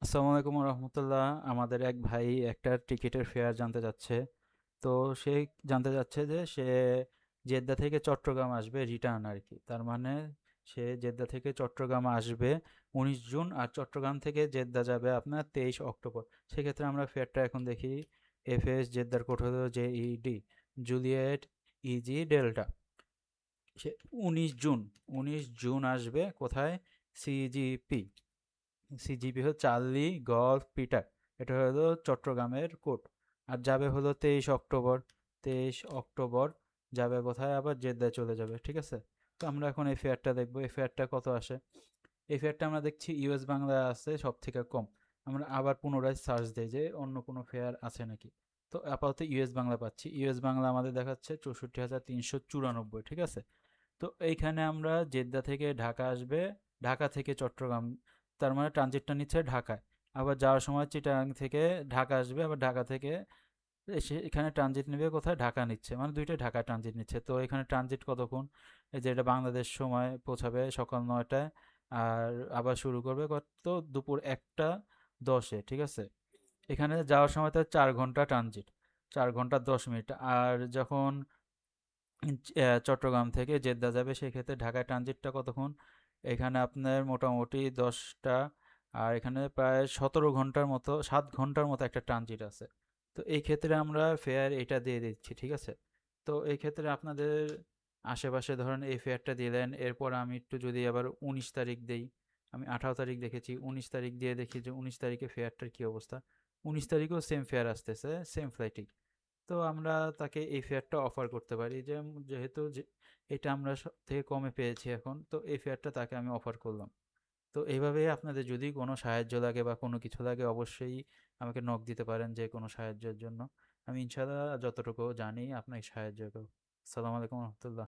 আসসালামু আলাইকুম রহমতুল্লাহ। আমাদের এক ভাই একটা টিকিটের ফেয়ার জানতে চাচ্ছে। তো সে জানতে চাচ্ছে যে সে জেদ্দা থেকে চট্টগ্রাম আসবে রিটার্ন আর কি। তার মানে সে জেদ্দা থেকে চট্টগ্রাম আসবে 19 জুন, আর চট্টগ্রাম থেকে জেদ্দা যাবে আপনার 23 অক্টোবর। সেক্ষেত্রে আমরা ফেয়ারটা এখন দেখি। এফএস জেদ্দার কোড হলো JED, জুলিয়েট ইজি ডেল্টা। সে 19 জুন, 19 জুন আসবে কোথায়? সিজিপি। সিজিপি হলো চার্লি গলফ পিটার। এটা হলো চট্টগ্রামের কোড। আর যাবে হলো 23 অক্টোবর। 23 অক্টোবর যাবে কোথায়? আবার জেদ্দায় চলে যাবে, ঠিক আছে। তো আমরা এখন এই ফেয়ারটা দেখবো, এই ফেয়ারটা কত আসে। এই ফেয়ারটা আমরা দেখছি ইউএস বাংলা আছে সব থেকে কম। আমরা আবার পুনরায় সার্চ দিই যে অন্য কোনো ফেয়ার আছে নাকি। তো আপাতত ইউএস বাংলা পাচ্ছি। ইউএস বাংলা আমাদের দেখাচ্ছে 64,394, ঠিক আছে। তো এইখানে আমরা জেদ্দা থেকে ঢাকা আসবে, ঢাকা থেকে চট্টগ্রাম, তার মানে ট্রানজিটটা নিচ্ছে ঢাকায়। আবার যাওয়ার সময় চিটাগাং থেকে ঢাকা আসবে, আবার ঢাকা থেকে এসে এখানে ট্রানজিট নেবে কোথায়? ঢাকা নিচ্ছে, মানে দুইটাই ঢাকা ট্রানজিট নিচ্ছে। তো এখানে ট্রানজিট কতক্ষণ? এই যে এটা বাংলাদেশ সময় পৌঁছাবে সকাল 9টায়, আর আবার শুরু করবে কত? দুপুর 1টা 10-এ, ঠিক আছে। এখানে যাওয়ার সময় তো 4 ঘন্টা ট্রানজিট, 4 ঘন্টা 10 মিনিট। আর যখন চট্টগ্রাম থেকে জেদ্দা যাবে সেক্ষেত্রে ঢাকায় ট্রানজিটটা কতক্ষণ? এখানে আপনার মোটামুটি 10টা, আর এখানে প্রায় 17 ঘন্টার মতো, 7 ঘন্টার মতো একটা ট্রানজিট আছে। তো এই ক্ষেত্রে আমরা ফেয়ার এটা দিয়ে দিচ্ছি, ঠিক আছে। তো এই ক্ষেত্রে আপনাদের আশেপাশে ধরেন এই ফেয়ারটা দিলেন, এরপর আমি একটু যদি আবার 19 তারিখ দেই। আমি 18 তারিখ দেখেছি, 19 তারিখ দিয়ে দেখি যে 19 তারিখে ফেয়ারটার কী অবস্থা। 19 তারিখেও সেম ফেয়ার আসতেছে, সেম ফ্লাইটই। তো আমরা তাকে এই ফেয়ারটা অফার করতে পারি যে যেহেতু যে এটা আমরা সব থেকে কমে পেয়েছি এখন, তো এই ফেয়ারটা তাকে আমি অফার করলাম। তো এইভাবে আপনাদের যদি কোনো সাহায্য লাগে বা কোনো কিছু লাগে অবশ্যই আমাকে নক দিতে পারেন যে কোনো সাহায্যের জন্য। আমি ইনশাআল্লাহ যতটুকু জানি আপনাকে সাহায্য করব। আসসালামু আলাইকুম রহমতুল্লাহ।